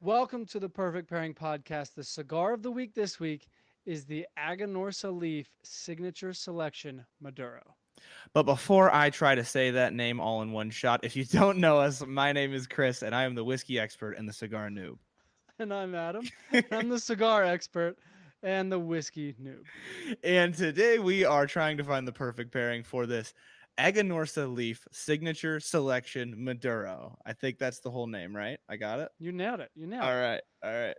Welcome to the Perfect Pairing Podcast. The cigar of the week this week is the Aganorsa Leaf Signature Selection Maduro. But before I try to say that name all in one shot, if you don't know us, my name is Chris, and I am the whiskey expert and the cigar noob. And I'm Adam, and I'm the cigar expert and the whiskey noob. And today we are trying to find the perfect pairing for this Aganorsa Leaf Signature Selection Maduro. I think that's the whole name, right? I got it? You nailed it. You nailed All it. right. All right.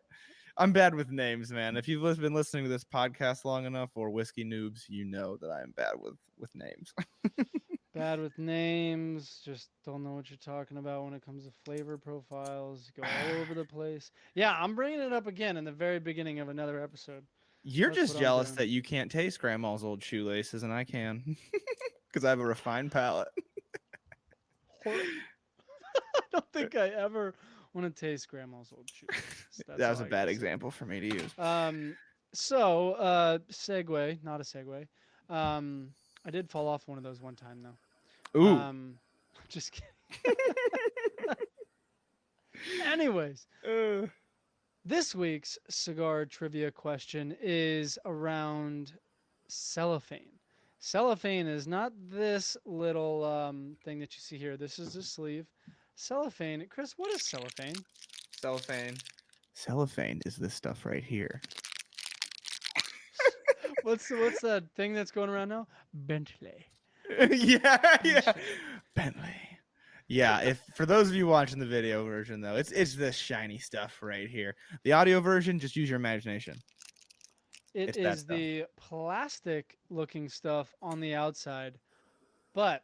I'm bad with names, man. If you've been listening to this podcast long enough, or whiskey noobs, you know that I am bad with names. Bad with names. Just don't know what you're talking about when it comes to flavor profiles. You go all over the place. Yeah, I'm bringing it up again in the very beginning of another episode. You're That's just what I'm jealous doing. that you can't taste grandma's old shoelaces, and I can because I have a refined palate. Hor- I don't think I ever want to taste grandma's old shoelaces. That's That all was a I bad gotta say. example for me to use. Segue, not a segue. Um, I did fall off one of those one time though. Ooh. Just kidding. Anyways, Uh, this week's cigar trivia question is around cellophane. Cellophane is not this little thing that you see here. This is the sleeve. Cellophane, Chris, what is cellophane? cellophane. Cellophane is this stuff right here. What's that thing that's going around now? Bentley. Yeah, yeah. Bentley. Bentley. Yeah, if for those of you watching the video version though, it's this shiny stuff right here. The audio version, just use your imagination. It It's that is stuff. the plastic looking stuff on the outside, but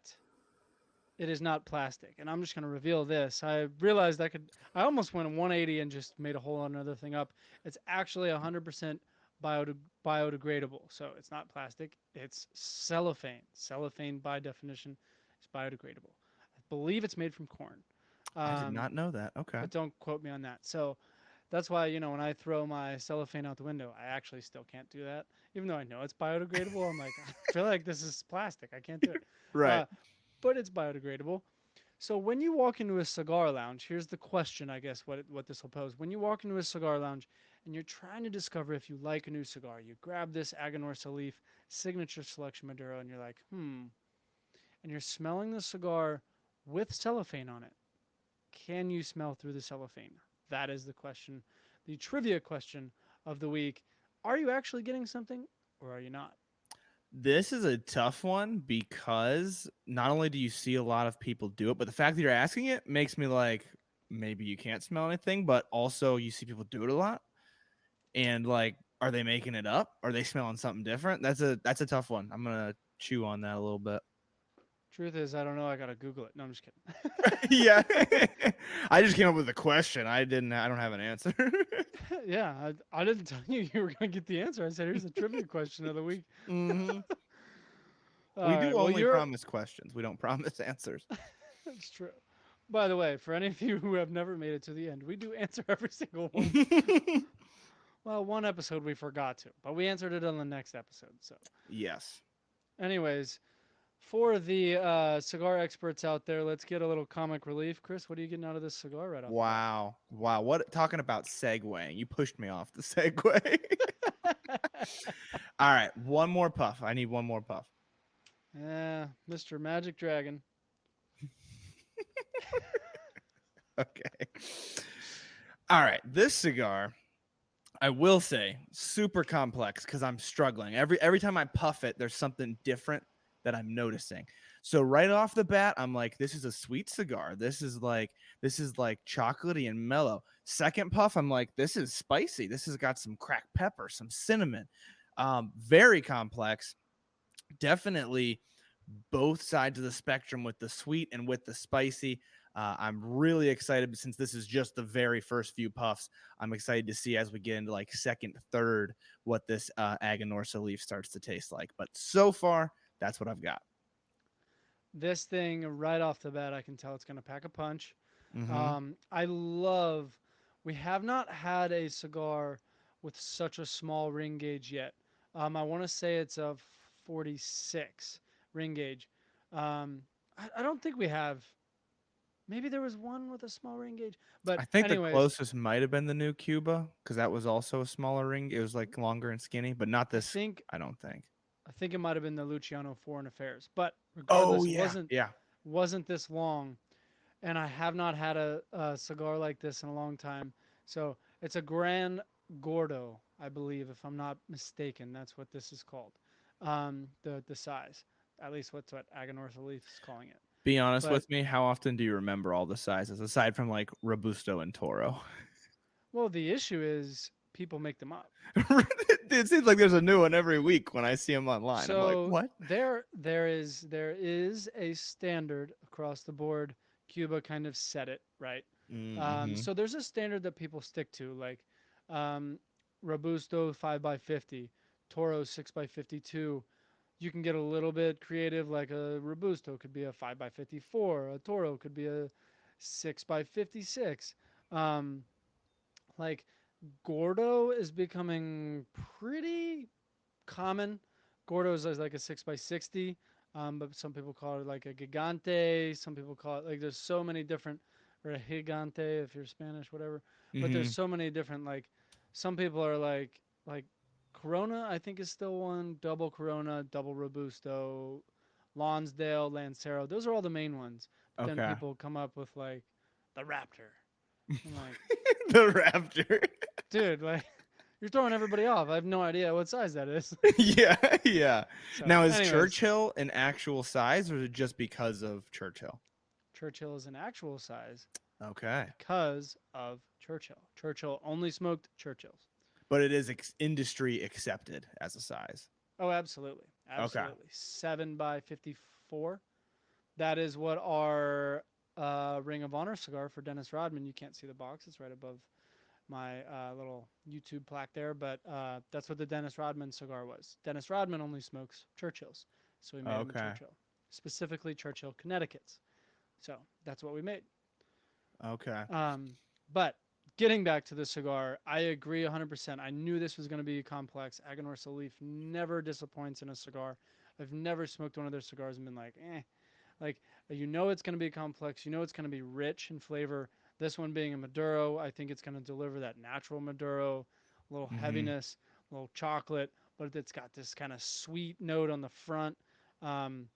it is not plastic. And I'm just going to reveal this. I realized I almost went 180 and just made a whole another thing up. It's actually 100% biodegradable. So it's not plastic, it's cellophane. Cellophane, by definition, is biodegradable. I believe it's made from corn. I did Um, not know that. Okay. but don't quote me on that. So that's why, when I throw my cellophane out the window, I actually still can't do that. Even though I know it's biodegradable, I'm like, I feel like this is plastic. I can't do it. Right. Uh, but it's biodegradable. So when you walk into a cigar lounge, here's the question, I guess, what this will pose. When you walk into a cigar lounge and you're trying to discover if you like a new cigar, you grab this Aganorsa Leaf Signature Selection Maduro and you're like, and you're smelling the cigar with cellophane on it. Can you smell through the cellophane? That is the question, the trivia question of the week. Are you actually getting something or are you not? This is a tough one because not only do you see a lot of people do it, but the fact that you're asking it makes me like maybe you can't smell anything, but also you see people do it a lot. And like, are they making it up? Are they smelling something different? That's a tough one. I'm gonna chew on that a little bit. Truth is, I don't know. I gotta Google it. No, I'm just Yeah. kidding. I just came up with a question. I don't have an answer. Yeah, I didn't tell you you were gonna get the answer. I said, "Here's the trivia question of the week." hmm All We right. do Well, only you're. promise questions. We don't promise answers. That's true. By the way, for any of you who have never made it to the end, we do answer every single one. Well, one episode we forgot to, but we answered it on the next episode. So, Yes. anyways, for the cigar experts out there, let's get a little comic relief. Chris, what are you getting out of this cigar right off the bat? Wow. Wow. What talking about segueing? You pushed me off the segue. All right. One more puff. I need one more puff. Yeah, Mr. Magic Dragon. Okay. All right. This cigar, I will say, super complex because I'm struggling. Every time I puff it, there's something different that I'm noticing. So right off the bat, I'm like, this is a sweet cigar. This is like chocolatey and mellow. Second puff, I'm like, this is spicy. This has got some cracked pepper, some cinnamon. Very complex. Definitely both sides of the spectrum with the sweet and with the spicy. I'm really excited since this is just the very first few puffs. I'm excited to see as we get into like second, third, what this Aganorsa leaf starts to taste like. But so far, that's what I've got. This thing, right off the bat, I can tell it's going to pack a punch. Mm-hmm. I love, we have not had a cigar with such a small ring gauge yet. I want to say it's a 46 ring gauge. I don't think we have, Maybe there was one with a small ring gauge. But I think the anyways, closest might have been the new Cuba because that was also a smaller ring. It was like longer and skinny, but not I this. think I don't think. I think it might have been the Luciano Foreign Affairs. But Oh regardless, it yeah, yeah. wasn't this long, and I have not had a cigar like this in a long time. So it's a Gran Gordo, I believe, if I'm not mistaken. That's what this is called. The size, at least what Aganorsa Leaf is calling it. Be honest But with me. How often do you remember all the sizes aside from like Robusto and Toro? well, the issue is people make them up. It seems like there's a new one every week when I see them online. I'm like, So what? there is a standard across the board. Cuba kind of set it right. Mm-hmm. So there's a standard that people stick to, like um, Robusto 5x50, Toro 6x52. You can get a little bit creative, like a Robusto could be a 5x54, a Toro could be a 6x56. Um, like Gordo is becoming pretty common. Gordo's is like a 6x60, but some people call it like a gigante. Some people call it like there's so many different, or a gigante if you're Spanish, whatever. But there's Mm-hmm. so many different like. Some people are like Corona. I think is still one double Corona, double Robusto, Lonsdale, Lancero. Those are all the main ones. But then Okay. people come up with like the Raptor. I'm like, The Raptor. dude, like you're throwing everybody off. I have no idea what size that is. Yeah, yeah. So, Now, is anyways, Churchill an actual size, or is it just because of Churchill? Churchill is an actual size Okay, because of Churchill. Churchill only smoked Churchills. but it is industry accepted as a size. Oh, absolutely. Okay. Absolutely. 7x54. That is what our Ring of Honor cigar for Dennis Rodman. You can't see the box, it's right above my little YouTube plaque there, but that's what the Dennis Rodman cigar was. Dennis Rodman only smokes Churchills, so we made him a Okay. Churchill, specifically Churchill Connecticut's. So that's what we made. Okay. Um, but getting back to the cigar, I agree 100%. I knew this was going to be complex. Aganorsa Leaf never disappoints in a cigar. I've never smoked one of their cigars and been like, eh. Like, you know it's going to be complex. You know it's going to be rich in flavor. This one being a Maduro, I think it's going to deliver that natural Maduro, a little Mm-hmm. heaviness, a little chocolate, but it's got this kind of sweet note on the front. Um,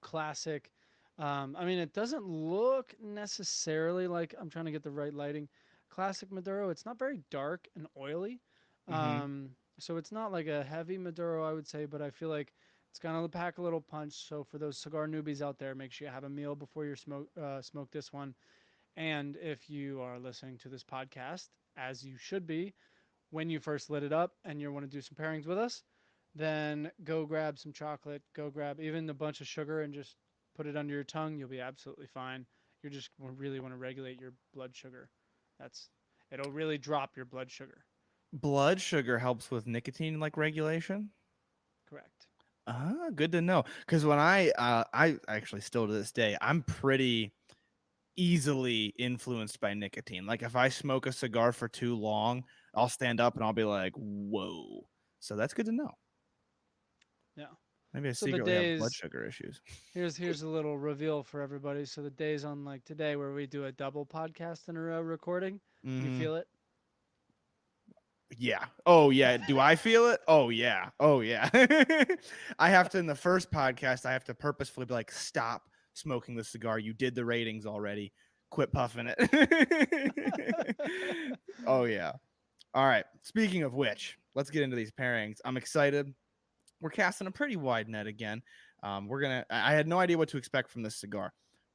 Classic. I mean, it doesn't look necessarily like I'm trying to get the right lighting. Classic Maduro. It's not very dark and oily. Mm-hmm. So it's not like a heavy Maduro, I would say, but I feel like it's gonna pack a little punch. So for those cigar newbies out there, make sure you have a meal before you smoke this one. And if you are listening to this podcast, as you should be, when you first lit it up and you want to do some pairings with us, then go grab some chocolate, go grab even a bunch of sugar and just put it under your tongue. You'll be absolutely fine. You just really want to regulate your blood sugar. That's it'll really drop your blood sugar. Blood sugar helps with nicotine like regulation. Correct. Ah, good to know. Because when I actually still to this day, I'm pretty easily influenced by nicotine. Like if I smoke a cigar for too long, I'll stand up and I'll be like, "Whoa!" So that's good to know. Yeah. Maybe I So the secretly have blood days sugar issues. here's a little reveal for everybody. So the days on like today where we do a double podcast in a row recording, you Mm-hmm. feel it? Yeah. Oh yeah. Do I feel it? Oh yeah. Oh yeah. I have to in the first podcast, I have to purposefully be like, stop smoking the cigar. You did the ratings already. Quit puffing it. Oh yeah. All right. Speaking of which, let's get into these pairings. I'm excited. We're casting a pretty wide net again. I had no idea what to expect from this cigar.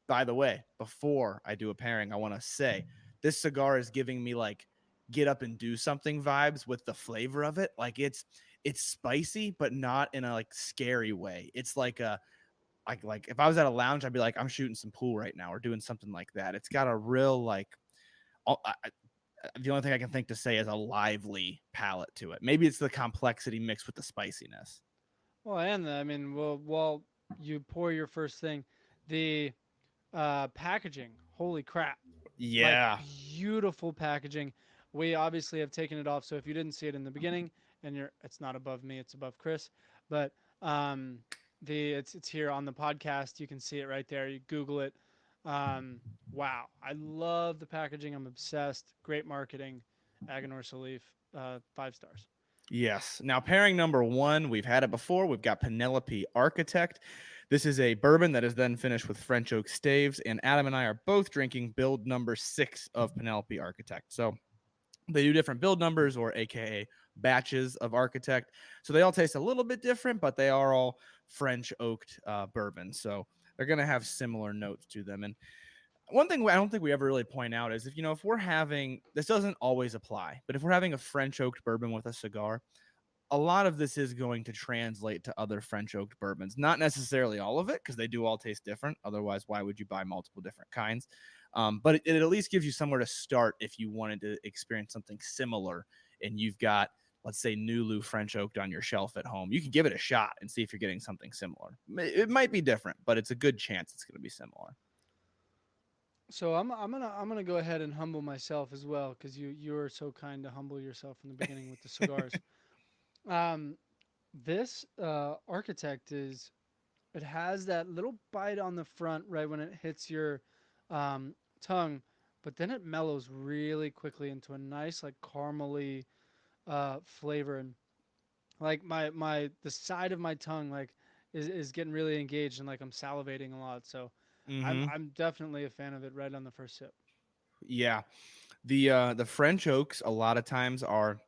By the way, before I do a pairing, I want to say this cigar is giving me like get up and do something vibes with the flavor of it. Like it's spicy, but not in a like scary way. It's like a like if I was at a lounge, I'd be like, I'm shooting some pool right now or doing something like that. It's got a real like the only thing I can think to say is a lively palate to it. Maybe it's the complexity mixed with the spiciness. Well, and I mean, well, while you pour your first thing, the packaging, holy crap! Like Yeah. beautiful packaging. We obviously have taken it off, so if you didn't see it in the beginning, and it's not above me, it's above Chris, but it's here on the podcast. You can see it right there. You Google it. Um, wow, I love the packaging. I'm obsessed. Great marketing. Aganorsa Leaf, 5 stars. Yes. Now, pairing number one, we've had it before. We've got Penelope Architect. This is a bourbon that is then finished with French oak staves, and Adam and I are both drinking build number 6 of Penelope Architect. So they do different build numbers, or AKA batches of Architect. So they all taste a little bit different, but they are all French oaked bourbon. So they're going to have similar notes to them. And one thing I don't think we ever really point out is if we're having, this doesn't always apply, but if we're having a French oaked bourbon with a cigar, a lot of this is going to translate to other French oaked bourbons. Not necessarily all of it, because they do all taste different. Otherwise, why would you buy multiple different kinds? But it at least gives you somewhere to start if you wanted to experience something similar and you've got, let's say, Nulu French oaked on your shelf at home. You can give it a shot and see if you're getting something similar. It might be different, but it's a good chance it's going to be similar. So I'm gonna go ahead and humble myself as well because you were so kind to humble yourself in the beginning with the cigars. Um, this Architect is it has that little bite on the front right when it hits your tongue, but then it mellows really quickly into a nice like caramely flavor, and like my the side of my tongue like is getting really engaged and like I'm salivating a lot. So Mm-hmm. I'm definitely a fan of it right on the first sip. Yeah. The French oaks a lot of times are,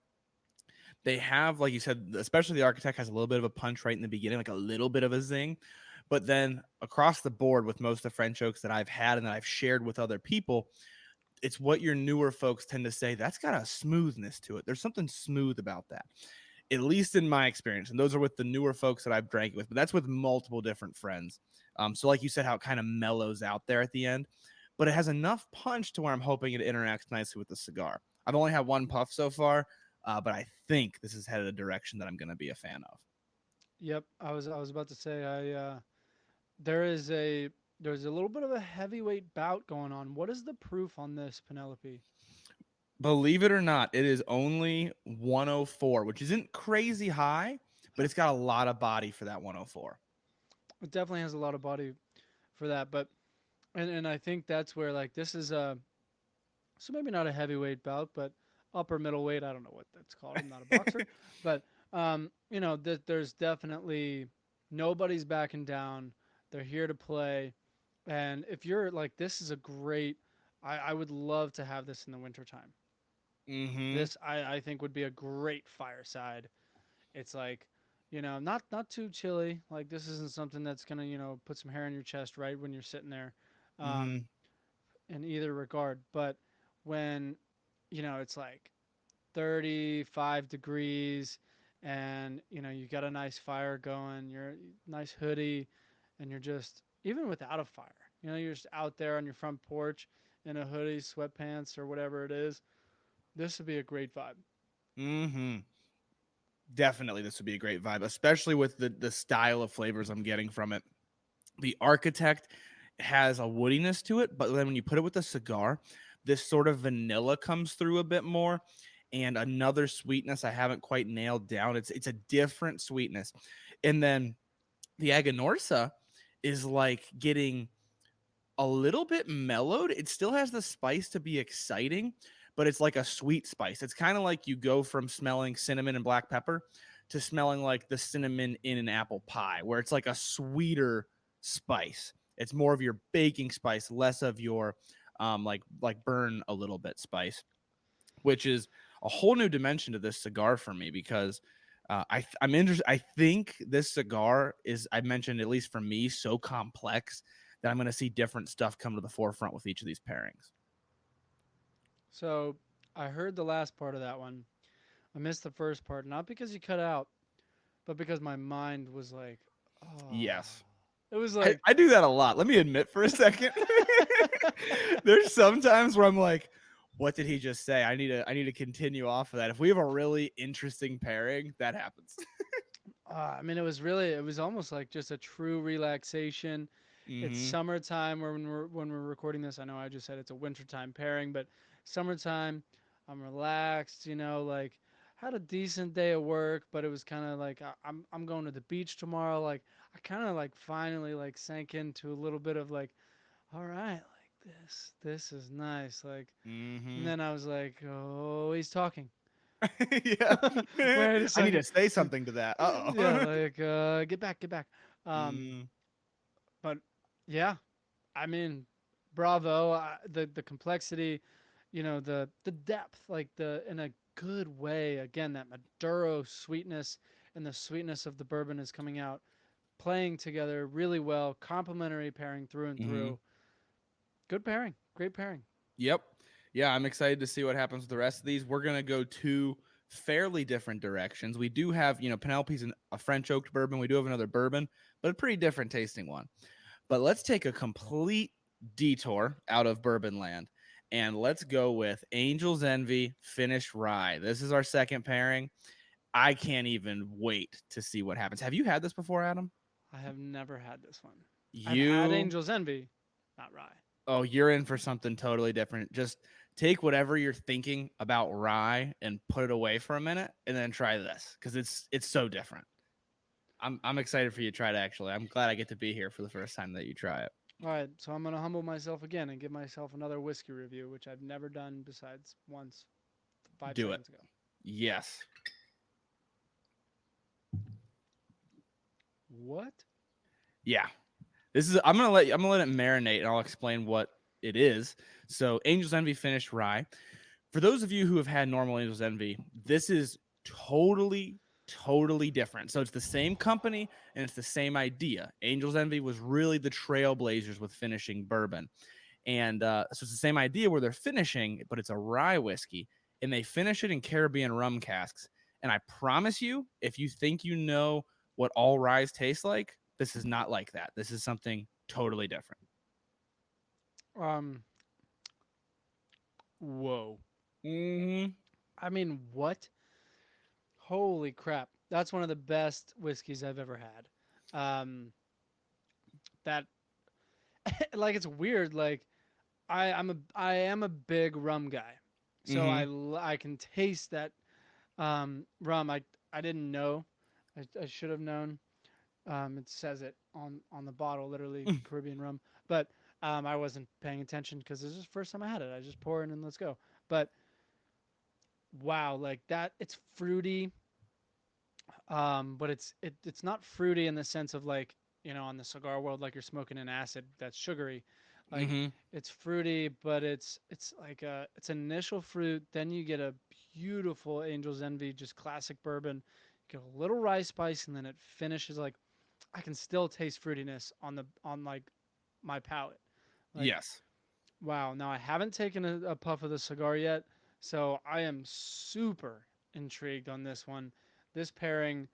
they have, like you said, especially the Architect has a little bit of a punch right in the beginning, like a little bit of a zing. But then across the board with most of the French oaks that I've had and that I've shared with other people, it's what your newer folks tend to say, that's got a smoothness to it. There's something smooth about that, at least in my experience. And those are with the newer folks that I've drank with, but that's with multiple different friends. So, like you said, how it kind of mellows out there at the end, but it has enough punch to where I'm hoping it interacts nicely with the cigar. I've only had one puff so far, but I think this is headed a direction that I'm going to be a fan of. Yep, I was about to say there is there's a little bit of a heavyweight bout going on. What is the proof on this, Penelope? Believe it or not, it is only 104, which isn't crazy high, but it's got a lot of body for that 104. It definitely has a lot of body for that, but and I think that's where like this is a so maybe not a heavyweight bout, but upper middleweight. I don't know what that's called. I'm not a boxer, but there's definitely nobody's backing down. They're here to play, and if you're like, this is a great. I would love to have this in the wintertime. Mm-hmm. This I think would be a great fireside. It's like, not too chilly. Like this isn't something that's gonna put some hair on your chest right when you're sitting there. Mm-hmm. Um, in either regard. But when, it's like 35 degrees and, you got a nice fire going, you're nice hoodie, and you're just, even without a fire, you're just out there on your front porch in a hoodie, sweatpants, or whatever it is. This would be a great vibe. Mm-hmm. Definitely, this would be a great vibe, especially with the style of flavors I'm getting from it. The Architect has a woodiness to it, but then when you put it with a cigar, this sort of vanilla comes through a bit more, and another sweetness I haven't quite nailed down. It's a different sweetness, and then the Aganorsa is like getting a little bit mellowed. It still has the spice to be exciting, but it's like a sweet spice. It's kind of like you go from smelling cinnamon and black pepper to smelling like the cinnamon in an apple pie, where it's like a sweeter spice. It's more of your baking spice, less of your like burn a little bit spice, which is a whole new dimension to this cigar for me because I'm interested. I think this cigar is, I mentioned, at least for me, so complex that I'm going to see different stuff come to the forefront with each of these pairings. So I heard the last part of that one. I missed the first part, not because you cut out, but because my mind was like, oh, Yes. it was I, like, I do that a lot. Let me admit for a second. There's some times where I'm like, what did he just say? I need to continue off of that. If we have a really interesting pairing, that happens. I mean, it was almost like just a true relaxation. It's Mm-hmm. summertime when we're recording this. I know I just said it's a wintertime pairing, but summertime, I'm relaxed. Like had a decent day of work, but it was kind of like I'm going to the beach tomorrow. Like I kind of like finally like sank into a little bit of like, all right, like this is nice. Like, and Mm-hmm. then I was like, oh, he's talking. Yeah. Wait a I need second. to say something to that. Yeah, Uh-oh. like, get back, get back. Um, Mm, but yeah, I mean, bravo. The complexity, the depth, like the in a good way. Again, that Maduro sweetness and the sweetness of the bourbon is coming out, playing together really well. Complementary pairing through and mm-hmm. through. Good pairing, great pairing. Yep. Yeah, I'm excited to see what happens with the rest of these. We're gonna go two fairly different directions. We do have, Penelope's a French oaked bourbon. We do have another bourbon, but a pretty different tasting one. But let's take a complete detour out of bourbon land and let's go with Angel's Envy finished rye. This is our second pairing. I can't even wait to see what happens. Have you had this before, Adam? I have never had this one. I've had You Angel's Envy, not rye. Oh, you're in for something totally different. Just take whatever you're thinking about rye and put it away for a minute and then try this because it's so different. I'm excited for you to try it actually. I'm glad I get to be here for the first time that you try it. All right, so I'm gonna humble myself again and give myself another whiskey review, which I've never done besides once 5 Do it. seconds ago. Yes. What? Yeah. This is I'm gonna let it marinate and I'll explain what it is. So Angel's Envy finished rye. For those of you who have had normal Angel's Envy, this is totally different. So it's the same company and it's the same idea. Angel's Envy was really the trailblazers with finishing bourbon. And so it's the same idea where they're finishing, but it's a rye whiskey and they finish it in Caribbean rum casks. And I promise you, if you think you know what all ryes taste like, this is not like that. This is something totally different. Um. Whoa. Mm-hmm. I mean, what? Holy crap! That's one of the best whiskeys I've ever had. That like it's weird. Like I am a big rum guy, so Mm-hmm. I can taste that rum. I didn't know. I should have known. It says it on the bottle, literally Caribbean rum. But I wasn't paying attention because this is the first time I had it. I just pour it and let's go. But wow, like that, it's fruity. But it's not fruity in the sense of like on the cigar world, like you're smoking an acid that's sugary. Like Mm-hmm. it's fruity, but it's like it's initial fruit. Then you get a beautiful Angel's Envy, just classic bourbon. You get a little rye spice, and then it finishes like I can still taste fruitiness on like my palate. Like Yes. wow. Now I haven't taken a puff of the cigar yet, so I am super intrigued on this one. This pairing,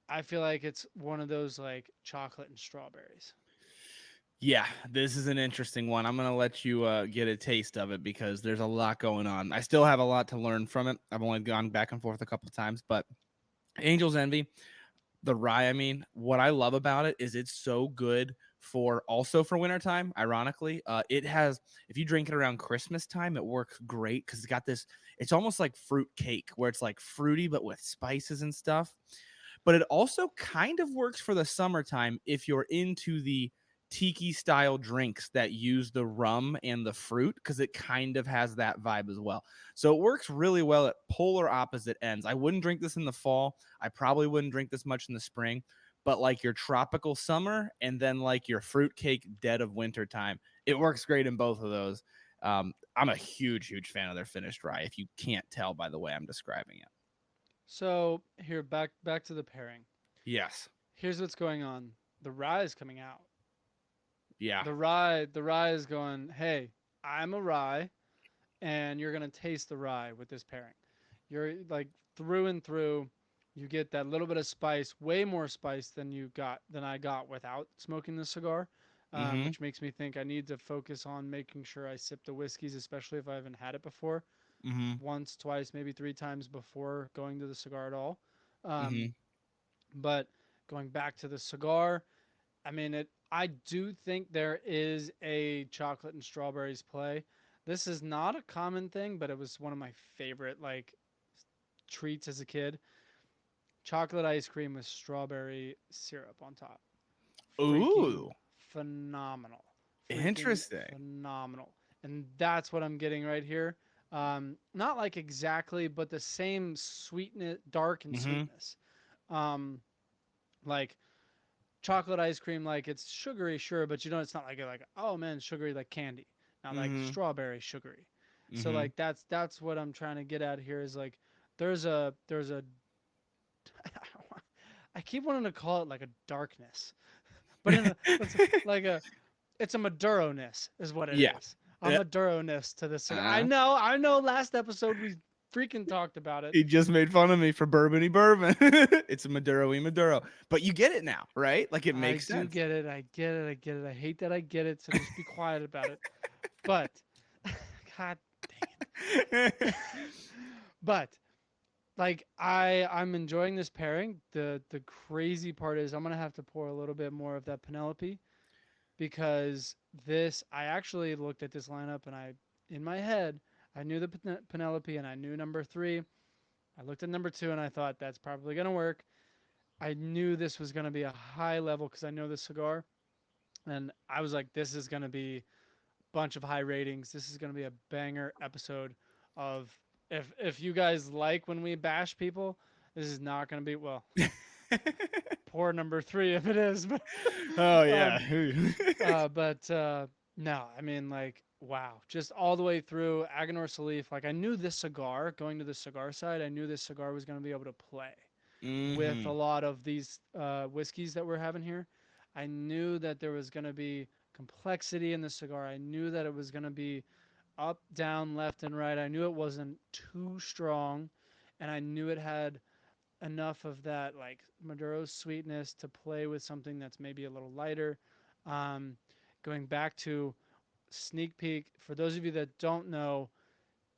I feel like it's one of those like chocolate and strawberries. Yeah, this is an interesting one. I'm gonna let you get a taste of it because there's a lot going on. I still have a lot to learn from it. I've only gone back and forth a couple times, but Angel's Envy, the rye. I mean, what I love about it is it's so good for also for wintertime. Ironically, it has if you drink it around Christmas time, it works great because it's got this. It's almost like fruit cake where it's like fruity but with spices and stuff. But it also kind of works for the summertime if you're into the tiki style drinks that use the rum and the fruit because it kind of has that vibe as well. So it works really well at polar opposite ends. I wouldn't drink this in the fall. I probably wouldn't drink this much in the spring, but like your tropical summer and then like your fruitcake dead of winter time, it works great in both of those. I'm a huge fan of their finished rye. If you can't tell by the way I'm describing it. So here, back to the pairing. Yes. Here's what's going on. The rye is coming out. Yeah. The rye is going. Hey, I'm a rye, and you're gonna taste the rye with this pairing. You're like through and through. You get that little bit of spice, way more spice than I got without smoking the cigar, Mm-hmm. which makes me think I need to focus on making sure I sip the whiskeys, especially if I haven't had it before, Mm-hmm. once, twice, maybe three times before going to the cigar at all. Mm-hmm. Um, but going back to the cigar, I mean it. I do think there is a chocolate and strawberries play. This is not a common thing, but it was one of my favorite like treats as a kid. Chocolate ice cream with strawberry syrup on top. Freaking Ooh. phenomenal. freaking Interesting. phenomenal. And that's what I'm getting right here. Not like exactly, but the same sweetness, dark and Mm-hmm. sweetness. Um, like chocolate ice cream, like it's sugary, sure, but you know it's not like oh man, sugary like candy. Not like Mm-hmm. strawberry sugary. So Mm-hmm. like that's what I'm trying to get at here is like there's a I keep wanting to call it like a darkness, but in a it's like a it's a Maduro ness is what it Yeah. is. A Yeah. Maduro ness to this cigar. Uh, I know. Last episode we freaking talked about it. he just made fun of me for bourbony bourbon. It's a Maduro-y Maduro. But you get it now, right? Like it I makes do sense. get it. I get it. I get it. I hate that I get it. So just be quiet about it. But God dang it. But like I'm enjoying this pairing. The crazy part is I'm gonna have to pour a little bit more of that Penelope because this I actually looked at this lineup and I in my head I knew the Penelope and I knew number three. I looked at number two and I thought that's probably gonna work. I knew this was gonna be a high level because I know the cigar, and I was like, this is gonna be a bunch of high ratings. This is gonna be a banger episode of if you guys like when we bash people, this is not gonna be well. Poor number three if it is, but Oh yeah. um, but no, I mean like wow, just all the way through Aganorsa Leaf. Like I knew this cigar going to the cigar side. I knew this cigar was going to be able to play with a Mm-hmm. lot of these whiskeys that we're having here. I knew that there was going to be complexity in the cigar. I knew that it was going to be up, down, left, and right. I knew it wasn't too strong, and I knew it had enough of that like Maduro sweetness to play with something that's maybe a little lighter. Um, Going back to sneak peek for those of you that don't know,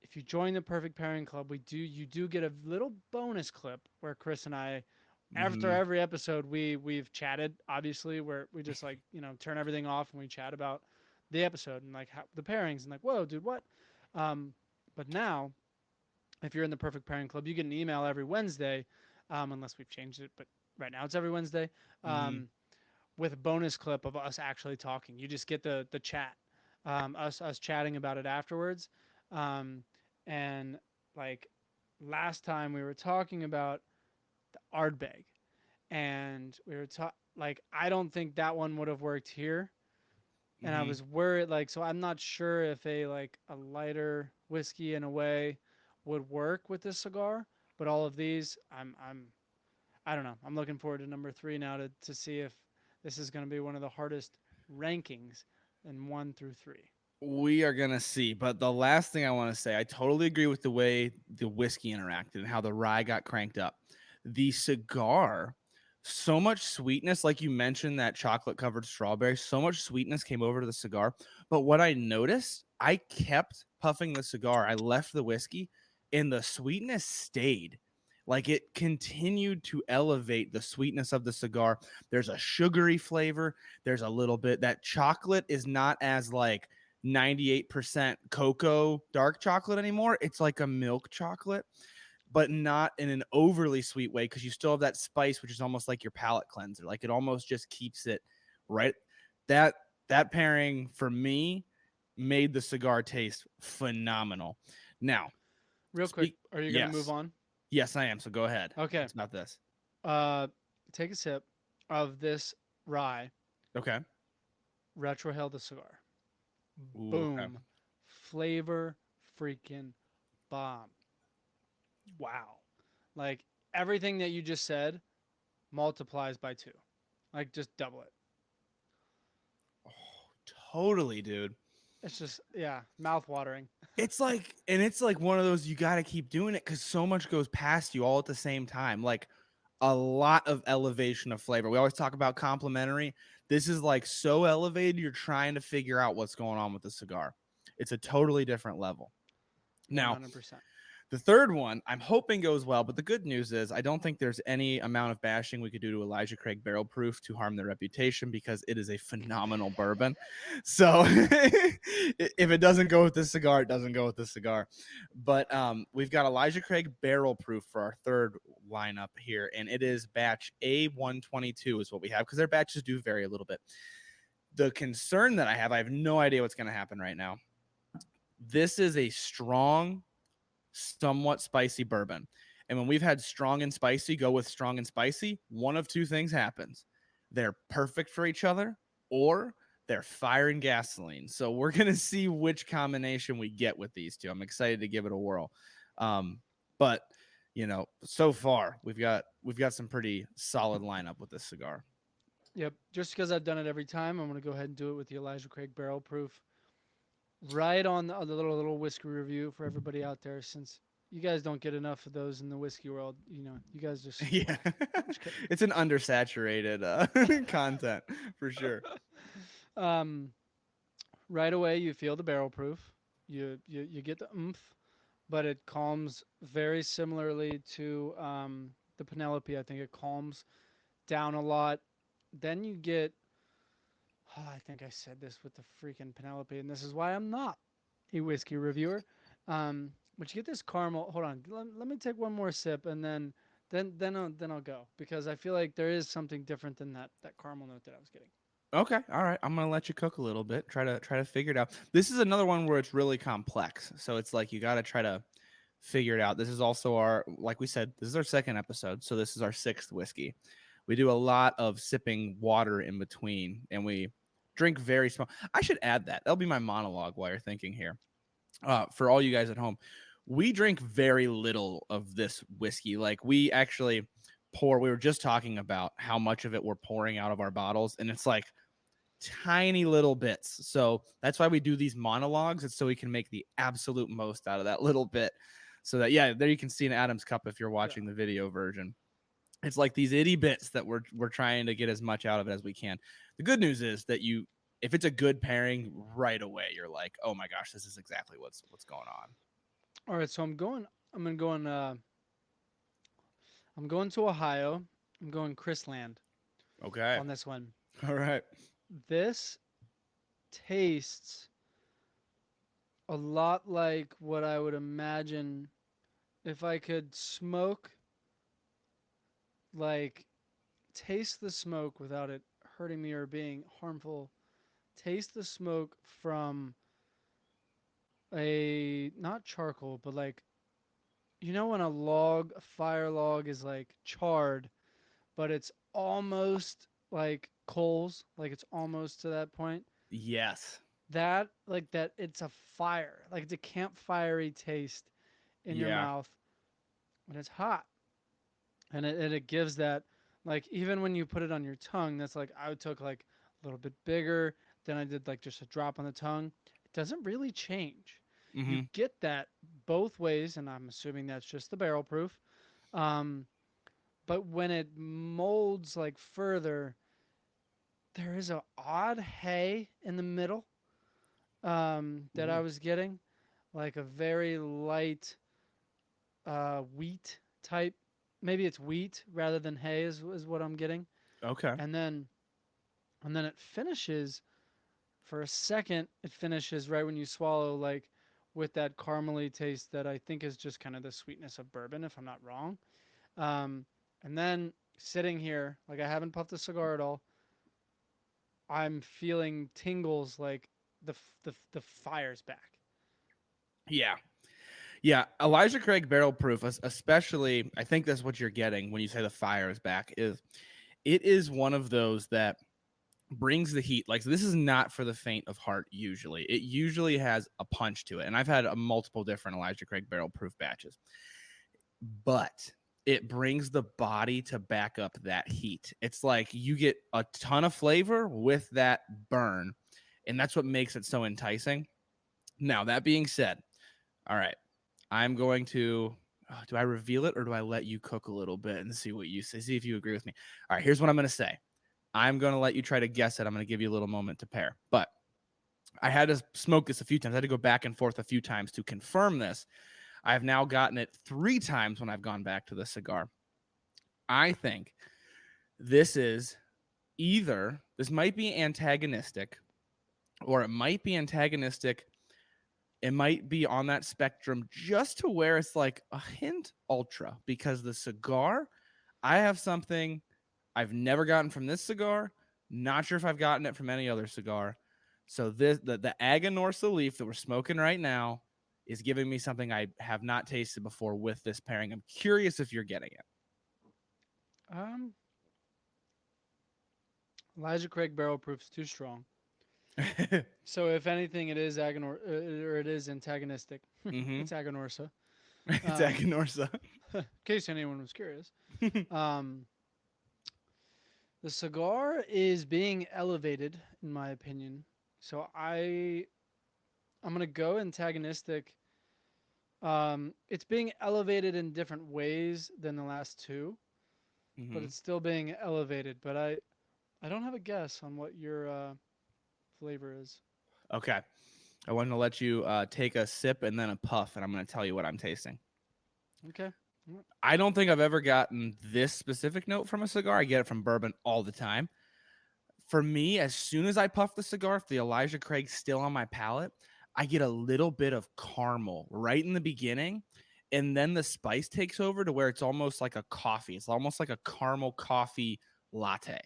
if you join the Perfect Pairing Club, we do you do get a little bonus clip where Chris and I, after Mm-hmm. every episode, we've chatted. Obviously, where we just like turn everything off and we chat about the episode and like how, the pairings and like whoa, dude, what? Um, but now, if you're in the Perfect Pairing Club, you get an email every Wednesday, unless we've changed it. But right now, it's every Wednesday. Mm-hmm. With a bonus clip of us actually talking. You just get the chat, us chatting about it afterwards, um, and like last time we were talking about the Ardbeg, and we were like I don't think that one would have worked here, and I Mm-hmm. was worried like so I'm not sure if a lighter whiskey in a way would work with this cigar, but all of these I don't know. I'm looking forward to number three now to see if this is going to be one of the hardest rankings in one through three. We are gonna see. But the last thing I want to say, I totally agree with the way the whiskey interacted and how the rye got cranked up. The cigar, so much sweetness, like you mentioned, that chocolate covered strawberry, so much sweetness came over to the cigar. But what I noticed, I kept puffing the cigar. I left the whiskey, and the sweetness stayed. Like it continued to elevate the sweetness of the cigar. There's a sugary flavor. There's a little bit that chocolate is not as like 98% cocoa dark chocolate anymore. It's like a milk chocolate, but not in an overly sweet way because you still have that spice, which is almost like your palate cleanser. Like it almost just keeps it right. That that pairing for me made the cigar taste phenomenal. Now, Real quick, speak. are you going to move Yes, on? yes, I am. So go ahead. Okay. It's about this. Uh, Take a sip of this rye Okay. retrohale the cigar. Ooh, okay. Boom, flavor freaking bomb. Wow, like everything that you just said multiplies by two, like just double it. Oh, totally, dude. It's just yeah, mouth watering. It's like one of those you got to keep doing it because so much goes past you all at the same time. Like a lot of elevation of flavor. We always talk about complimentary. This is like so elevated, you're trying to figure out what's going on with the cigar. It's a totally different level. Now, 100%. the third one, I'm hoping goes well, but the good news is I don't think there's any amount of bashing we could do to Elijah Craig Barrel Proof to harm their reputation because it is a phenomenal bourbon. So if it doesn't go with this cigar, it doesn't go with this cigar. But we've got Elijah Craig Barrel Proof for our third lineup here, and it is batch A122 is what we have because their batches do vary a little bit. The concern that I have no idea what's going to happen right now. This is a strong, somewhat spicy bourbon. And when we've had strong and spicy go with strong and spicy, one of two things happens. They're perfect for each other, or they're fire and gasoline. So we're going to see which combination we get with these two. I'm excited to give it a whirl. But so far we've got some pretty solid lineup with this cigar. Yep. Just because I've done it every time, I'm gonna go ahead and do it with the Elijah Craig Barrel Proof. Right on the little whiskey review for everybody out there, since you guys don't get enough of those in the whiskey world. You guys just. Yeah. I'm just kidding. It's an undersaturated content for sure. Um, right away, you feel the barrel proof. You get the oomph, but it calms very similarly to the Penelope. I think it calms down a lot. Then you get. Oh, I think I said this with the freaking Penelope, and this is why I'm not a whiskey reviewer. But you get this caramel. Hold on, let me take one more sip, and then I'll go, because I feel like there is something different than that caramel note that I was getting. Okay, all right. I'm gonna let you cook a little bit. Try to figure it out. This is another one where it's really complex. So it's like you got to try to figure it out. This is also our, like we said, this is our second episode. So this is our sixth whiskey. We do a lot of sipping water in between, and we drink very small. I should add that. That'll be my monologue while you're thinking here. For all you guys at home, we drink very little of this whiskey. Like we actually pour. We were just talking about how much of it we're pouring out of our bottles, and it's like tiny little bits. So that's why we do these monologues. It's so we can make the absolute most out of that little bit. So that, yeah, there you can see in Adam's cup if you're watching the video version. It's like these itty bits that we're trying to get as much out of it as we can. The good news is that if it's a good pairing right away, you're like, oh my gosh, this is exactly what's going on. All right, so I'm gonna go in. I'm going to Ohio. I'm going Chrisland Okay. on this one. All right. This tastes a lot like what I would imagine if I could smoke, like taste the smoke without it hurting me or being harmful. Taste the smoke from a not charcoal, but like, when a fire log is like charred, but it's almost like coals, like it's almost to that point. Yes. That, like that, it's a fire, like it's a campfirey taste in your Yeah. mouth, and it's hot, and it gives that, like, even when you put it on your tongue, that's like I took like a little bit bigger than I did, like just a drop on the tongue. It doesn't really change. You Mm-hmm. get that both ways, and I'm assuming that's just the barrel proof. Um, but when it molds like further, there is a odd hay in the middle, that I Ooh. was getting, like a very light wheat type. Maybe it's wheat rather than hay is what I'm getting. Okay. And then it finishes for a second. It finishes right when you swallow, like with that caramely taste that I think is just kind of the sweetness of bourbon, if I'm not wrong. Um, and then sitting here, like I haven't puffed a cigar at all. I'm feeling tingles, like the fire's back. Yeah. Yeah, Elijah Craig barrel proof, especially, I think that's what you're getting when you say the fire is back. It is one of those that brings the heat. Like, this is not for the faint of heart. Usually, it usually has a punch to it, and I've had a multiple different Elijah Craig barrel proof batches, but it brings the body to back up that heat. It's like you get a ton of flavor with that burn, and that's what makes it so enticing. Now, that being said, all right, I'm going to. Do I reveal it, or do I let you cook a little bit and see what you say? See if you agree with me. All right, here's what I'm going to say. I'm going to let you try to guess it. I'm going to give you a little moment to pair. But I had to smoke this a few times. I had to go back and forth a few times to confirm this. I've now gotten it 3 times when I've gone back to the cigar. I think this might be antagonistic, or it might be antagonistic. It might be on that spectrum just to where it's like a hint ultra, because the cigar, I have something I've never gotten from this cigar, Not sure if I've gotten it from any other cigar. So the Aganorsa leaf that we're smoking right now is giving me something I have not tasted before with this pairing. I'm curious if you're getting Um, Elijah Craig barrel proof's too strong. it. So if anything, it is or it is antagonistic. Mm-hmm. It's Aganorsa. It's Um, Aganorsa. in case anyone was curious. Um, the cigar is being elevated, in my opinion. So I'm gonna go antagonistic. It's being elevated in different ways than the last two, but Mm-hmm. it's still being elevated. But I don't have a guess on what your flavor is. Okay. I want to let you take a sip and then a puff, and I'm going to tell you what I'm tasting. Okay. I don't think I've ever gotten this specific note from a cigar. I get it from bourbon all the time. For me, as soon as I puff the cigar, if the Elijah Craig's still on my palate, I get a little bit of caramel right in the beginning. And then the spice takes over to where it's almost like a coffee. It's almost like a caramel coffee latte.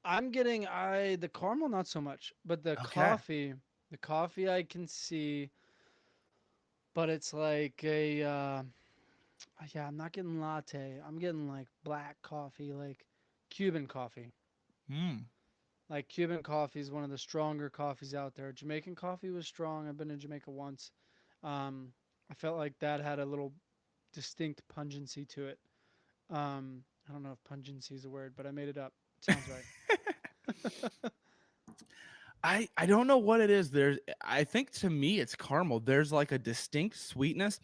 I'm getting I the caramel not so much, but Okay. the coffee I can see, but it's like a yeah, I'm not getting latte. I'm getting like black coffee, like Cuban coffee. Mm. Like Cuban coffee is one of the stronger coffees out there. Jamaican coffee was strong. I've been to Jamaica once. Um, I felt like that had a little distinct pungency to it. I don't know if pungency is a word, but I made it up. It sounds right. I don't know what it is. I think to me it's caramel. There's like a distinct sweetness.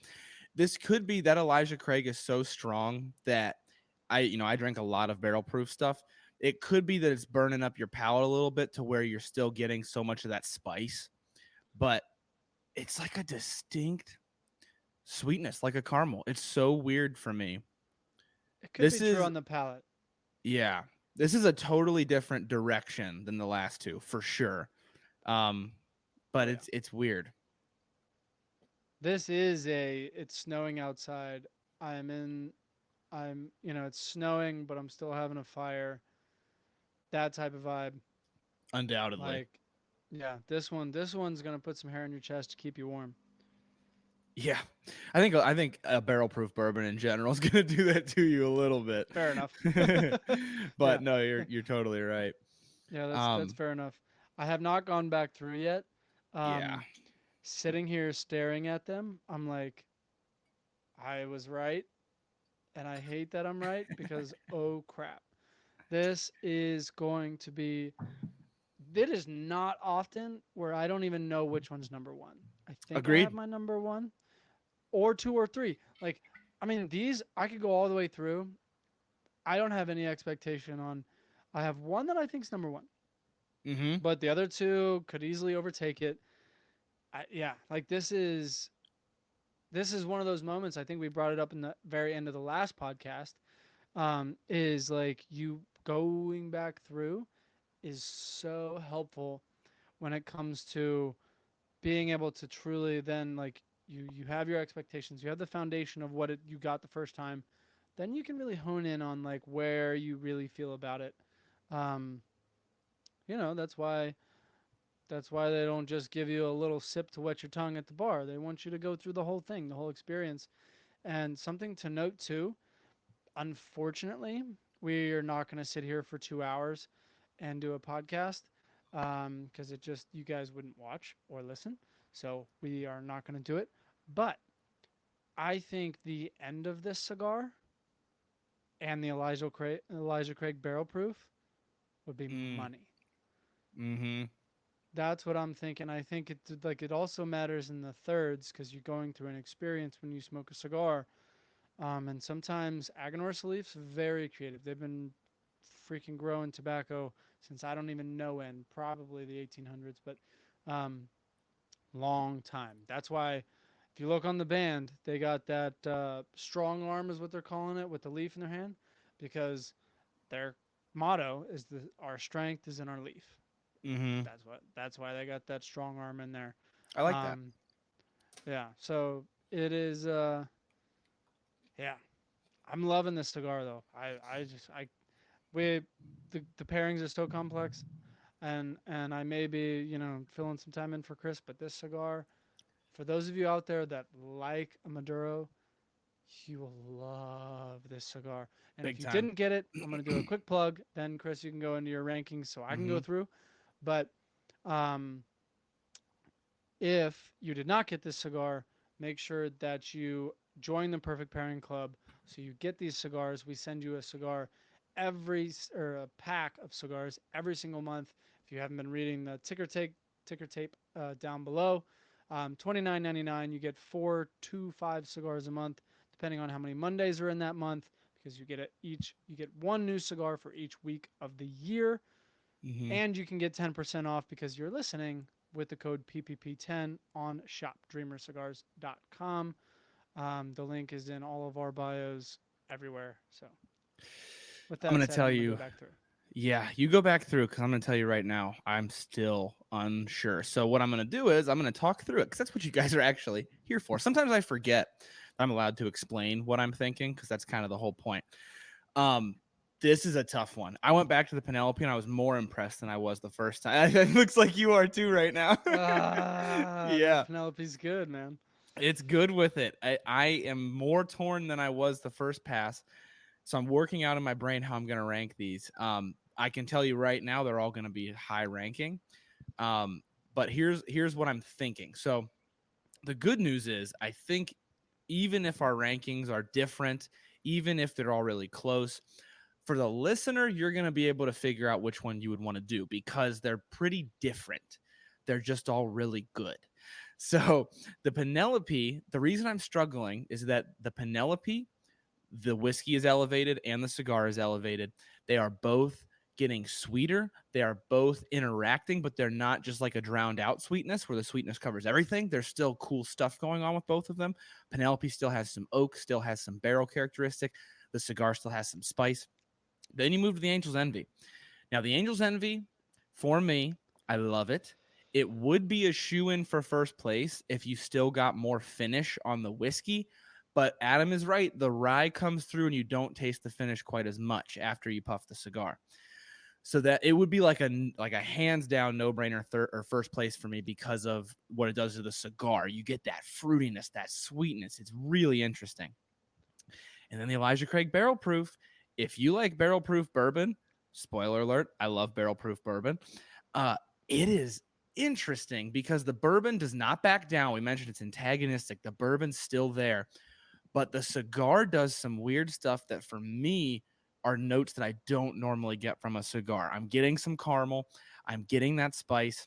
This could be that Elijah Craig is so strong that I drink a lot of barrel proof stuff. It could be that it's burning up your palate a little bit to where you're still getting so much of that spice, but it's like a distinct sweetness, like a caramel. It's so weird for me. It could be This true is on the palate. yeah. This is a totally different direction than the last two, for sure. Um, Oh but yeah. it's weird. This is a it's snowing outside. I'm in it's snowing but I'm still having a fire. That type of vibe. Undoubtedly. Like yeah, this one's going to put some hair on your chest to keep you warm. Yeah, I think a barrel proof bourbon in general is gonna do that to you a little bit. Fair enough. But Yeah. no, you're totally right. Yeah, that's Um, fair enough. I have not gone back through yet. yeah. Um Sitting here staring at them, I'm like I was right and I hate that I'm right because oh crap. This is going to be it is not often where I don't even know which one's number one. I think I have Agreed. my number one or two or three. Like, I mean, these I could go all the way through. I don't have any expectation on. I have one that I think is number one, Mm-hmm. but the other two could easily overtake it. Yeah, like this is one of those moments. I think we brought it up in the very end of the last podcast. Is like you going back through is so helpful when it comes to being able to truly then like you have your expectations, you have the foundation of what you got the first time, then you can really hone in on like where you really feel about it. um that's why they don't just give you a little sip to wet your tongue at the bar. They want you to go through the whole thing, the whole experience. And something to note too, unfortunately, we are not going to sit here for 2 hours and do a podcast because it just you guys wouldn't watch or listen. So we are not going to do it. But I think the end of this cigar and the Elijah Craig barrel proof would be Mm. money. Mm-hmm. That's what I'm thinking. I think it also matters in the thirds because you're going through an experience when you smoke a cigar. And sometimes Aganorsa leaves very creative. They've been freaking growing tobacco since I don't even know when, probably the 1800s, but um, long time. That's why if you look on the band, they got that strong arm is what they're calling it with the leaf in their hand because their motto is our strength is in our leaf. Mm-hmm. That's why they got that strong arm in there. I like that. Um, yeah, so it is yeah. I'm loving this cigar though. I we the pairings are so complex, and I may be filling some time in for Chris, but this cigar, for those of you out there that like a Maduro, you will love this cigar. And if Big you time. didn't get it, I'm going to do a quick plug. Then, Chris, you can go into your rankings so I can Mm-hmm. go through. But um, if you did not get this cigar, make sure that you join the Perfect Pairing Club so you get these cigars. We send you a cigar or a pack of cigars every single month. If you haven't been reading the ticker tape down below, 29.99. You get 4 to 5 cigars a month, depending on how many Mondays are in that month. Because you get one new cigar for each week of the year, Mm-hmm. and you can get 10% off because you're listening with the code PPP10 on shopdreamercigars.com. The link is in all of our bios everywhere. So, with I'm that gonna said, tell I'm going to go you. back through. Yeah, you go back through because I'm gonna tell you right now. I'm still unsure. So what I'm gonna do is I'm gonna talk through it because that's what you guys are actually here for. Sometimes I forget I'm allowed to explain what I'm thinking because that's kind of the whole point. Um, this is a tough one. I went back to the Penelope and I was more impressed than I was the first time. It looks like you are too right now. That Yeah, Penelope's good, man. it's good with it. I am more torn than I was the first pass. So I'm working out in my brain how I'm going to rank these. I can tell you right now they're all going to be high ranking. But here's what I'm thinking. So the good news is I think even if our rankings are different, even if they're all really close, for the listener, you're going to be able to figure out which one you would want to do because they're pretty different. They're just all really good. So the Penelope, the reason I'm struggling is that the Penelope, the whiskey is elevated and the cigar is elevated. They are both getting sweeter. They are both interacting, but they're not just like a drowned out sweetness where the sweetness covers everything. There's still cool stuff going on with both of them. Penelope still has some oak, still has some barrel characteristic. The cigar still has some spice. Then you move to the Angel's Envy. Now, the Angel's Envy, for me, I love it. It would be a shoe in for first place if you still got more finish on the whiskey. But Adam is right. The rye comes through and you don't taste the finish quite as much after you puff the cigar. So that it would be like a hands down no brainer or first place for me because of what it does to the cigar. You get that fruitiness, that sweetness. It's really interesting. And then the Elijah Craig Barrel Proof. If you like barrel proof bourbon, spoiler alert, I love barrel proof bourbon. Uh, it is interesting because the bourbon does not back down. We mentioned it's antagonistic. The bourbon's still there, but the cigar does some weird stuff that for me are notes that I don't normally get from a cigar. I'm getting some caramel. I'm getting that spice.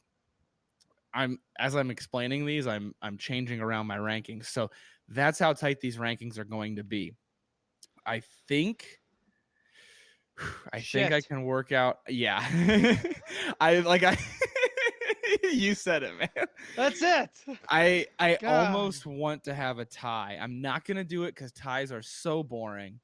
As I'm explaining these, I'm changing around my rankings. So that's how tight these rankings are going to be. I think I think I Shit. can work out. Yeah. I you said it, man. That's it. I God. almost want to have a tie. I'm not gonna do it because ties are so boring,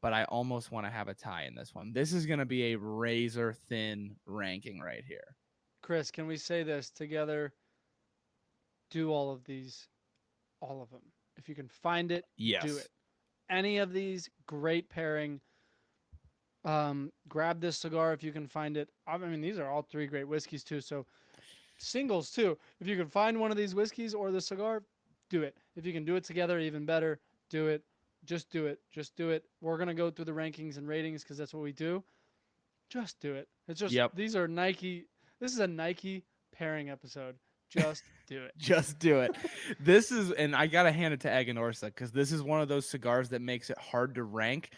but I almost want to have a tie in this one. This is gonna be a razor thin ranking right here. Chris, can we say this together? Do all of these, all of them. If you can find it, do Yes. it. Any of these, great pairing. Grab this cigar if you can find it. I mean, these are all three great whiskeys too. So singles too. If you can find one of these whiskeys or the cigar, do it. If you can do it together, even better. Do it. Just do it. Just do it. We're gonna go through the rankings and ratings because that's what we do. Just do it. It's just Yep. these are Nike. This is a Nike pairing episode. Just do it. Just do it. This is, and I gotta hand it to Aganorsa because this is one of those cigars that makes it hard to rank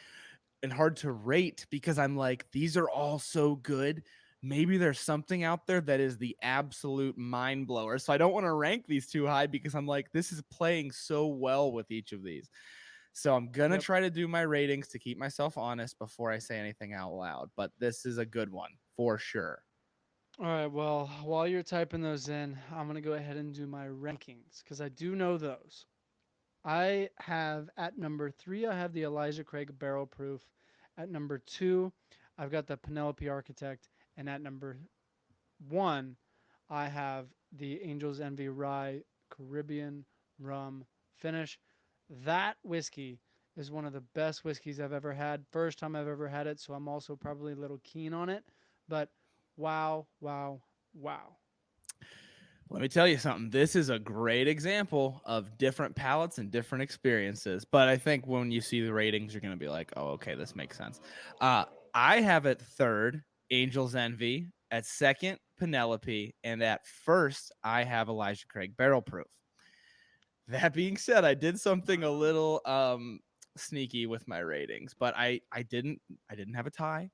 and hard to rate because I'm like, these are all so good. Maybe there's something out there that is the absolute mind blower. So I don't want to rank these too high because I'm like, this is playing so well with each of these. So I'm going to Yep. try to do my ratings to keep myself honest before I say anything out loud. But this is a good one for sure. All right. Well, while you're typing those in, I'm gonna go ahead and do my rankings because I do know those. I have at number three, I have the Elijah Craig Barrel Proof. At number two, I've got the Penelope Architect. And at number one, I have the Angel's Envy Rye Caribbean Rum Finish. That whiskey is one of the best whiskeys I've ever had. First time I've ever had it, so I'm also probably a little keen on it. But wow, wow, wow. Let me tell you something. This is a great example of different palates and different experiences. But I think when you see the ratings, you're going to be like, oh, okay, this makes sense. Uh, I have at third, Angel's Envy. At second, Penelope. And at first, I have Elijah Craig Barrel Proof. That being said, I did something a little sneaky with my ratings, but I didn't have a tie.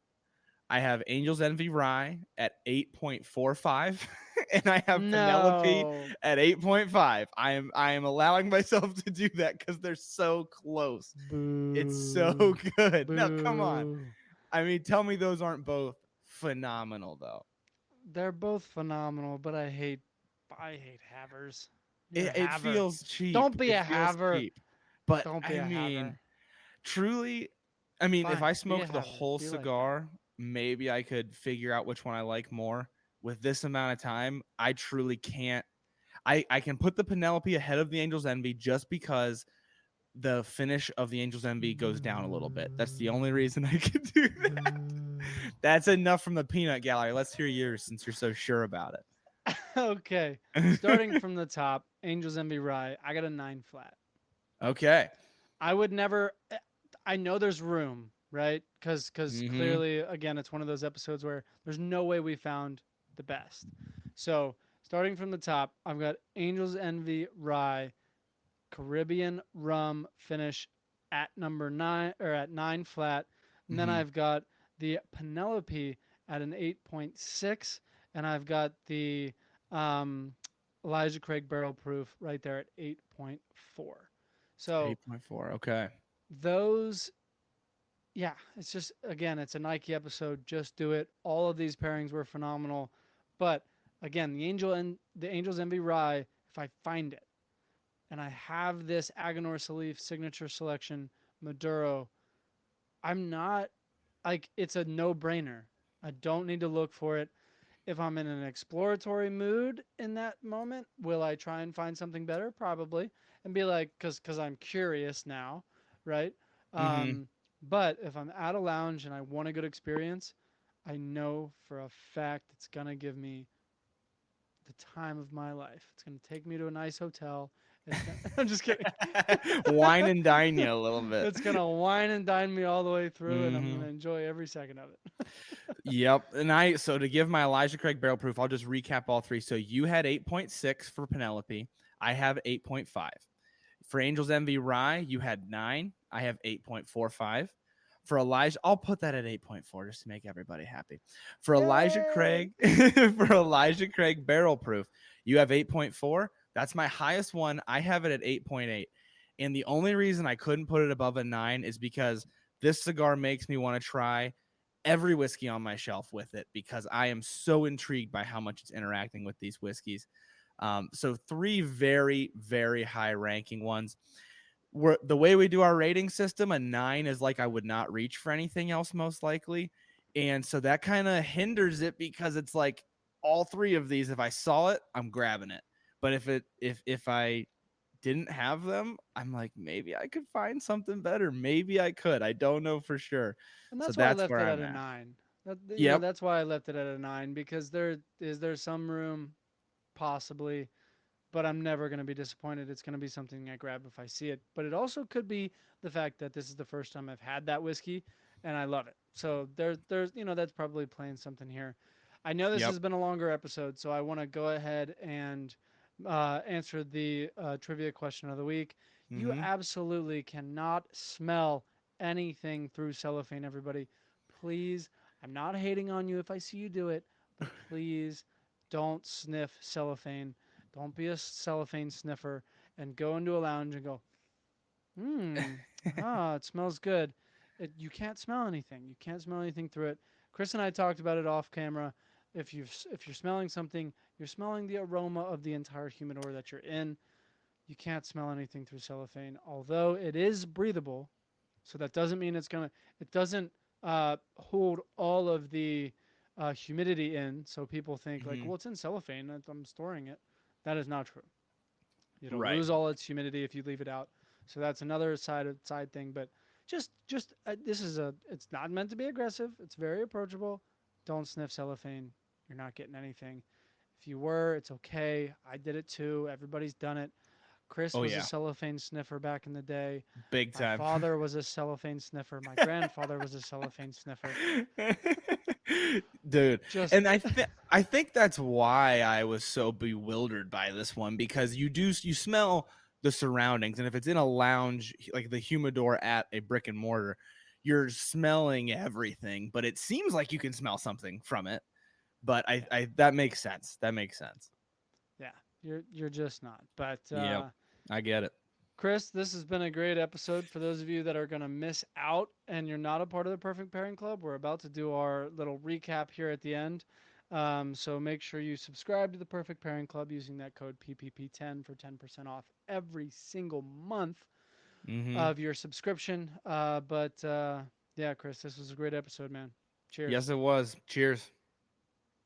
I have Angel's Envy Rye at 8.45 and I have Penelope No. at 8.5. I am allowing myself to do that cuz they're so close. It's so Boo. good. No, come on. Boo. I mean, tell me those aren't both phenomenal though. They're both phenomenal, but I hate havers. You're a It haver. feels cheap. Don't be It a feels haver. cheap. But Don't be I a mean, haver. truly, I mean, if Fine. I Be a smoked the haver. whole Be like that. cigar, maybe I could figure out which one I like more. With this amount of time, I truly can't. I can put the Penelope ahead of the Angel's Envy just because the finish of the Angel's Envy goes down a little bit. That's the only Boo. reason I can do that. Boo. That's enough from the peanut gallery. Let's hear yours since you're so sure about Okay. Starting it. from the top, Angels Envy Rye. I got a 9 flat. Okay. I would never. I know there's room, right? Because Mm-hmm. clearly, again, it's one of those episodes where there's no way we found the best. So starting from the top, I've got Angels Envy Rye Caribbean rum finish at number 9 or at 9 flat, and then Mm-hmm. I've got the Penelope at an 8.6, and I've got the um, Elijah Craig Barrel Proof right there at 8.4. So 8.4. Okay. those, yeah, it's just again, it's a Nike episode. Just do it. All of these pairings were phenomenal, but again, the Angels Envy Rye. If I find it, and I have this Aganorsa Leaf signature selection Maduro, I'm not like it's a no brainer. I don't need to look for it. If I'm in an exploratory mood in that moment, will I try and find something better? Probably, and be like, because I'm curious now, right? Mm-hmm. Um, but if I'm at a lounge and I want a good experience, I know for a fact it's gonna give me the time of my life. It's gonna take me to a nice hotel. It's gonna. I'm just kidding. Wine and dine you a little bit. It's gonna wine and dine me all the way through, and I'm Mm-hmm. gonna enjoy every second of it. Yep. And so to give my Elijah Craig barrel proof, I'll just recap all three. So you had 8.6 for Penelope. I have 8.5. For Angel's Envy Rye, you had 9. I have 8.45. For Elijah, I'll put that at 8.4 just to make everybody happy. For Elijah Yay! Craig, for Elijah Craig barrel proof, you have 8.4. That's my highest one. I have it at 8.8. And the only reason I couldn't put it above a 9 is because this cigar makes me want to try every whiskey on my shelf with it because I am so intrigued by how much it's interacting with these whiskeys. So three very, very high ranking ones. The way we do our rating system, a 9 is like I would not reach for anything else most likely. And so that kind of hinders it because it's like all three of these, if I saw it, I'm grabbing it. But if I didn't have them, I'm like, maybe I could find something better. Maybe I could. I don't know for sure. And So that's why I that's left where it at I'm a at. 9. Yep. That's why I left it at a 9 because there some room possibly, but I'm never going to be disappointed. It's going to be something I grab if I see it. But it also could be the fact that this is the first time I've had that whiskey and I love it. So there's that's probably playing something here. I know this Yep. has been a longer episode, so I want to go ahead and answer the trivia question of the week. You Mm-hmm. absolutely cannot smell anything through cellophane, everybody. Please, I'm not hating on you if I see you do it, but please don't sniff cellophane. Don't be a cellophane sniffer and go into a lounge and go, hmm, it smells good. You can't smell anything. You can't smell anything through it. Chris and I talked about it off camera. If you're smelling something, you're smelling the aroma of the entire humidor that you're in. You can't smell anything through cellophane, although it is breathable. So that doesn't mean it doesn't hold all of the humidity in. So people think like, Mm-hmm. well, it's in cellophane. I'm storing it. That is not true. It'll Right. lose all its humidity if you leave it out. So that's another side thing. But just this is a. It's not meant to be aggressive. It's very approachable. Don't sniff cellophane. You're not getting anything. If you were, it's okay. I did it too. Everybody's done it. Chris Oh was a yeah, cellophane sniffer back in the day. big My time. father was a cellophane sniffer. My grandfather was a cellophane sniffer. Dude, Just and I think that's why I was so bewildered by this one, because you smell the surroundings, and if it's in a lounge like the humidor at a brick and mortar, you're smelling everything, but it seems like you can smell something from it. But yeah, I that makes sense. That makes sense. yeah. You're just not. But Yep, I get it. Chris, this has been a great episode. For those of you that are going to miss out and you're not a part of the Perfect Pairing Club, we're about to do our little recap here at the end. So make sure you subscribe to the Perfect Pairing Club using that code PPP10 for 10% off every single month Mm-hmm. of your subscription. But yeah, Chris, this was a great episode, man. Yes, Cheers. it was. Cheers.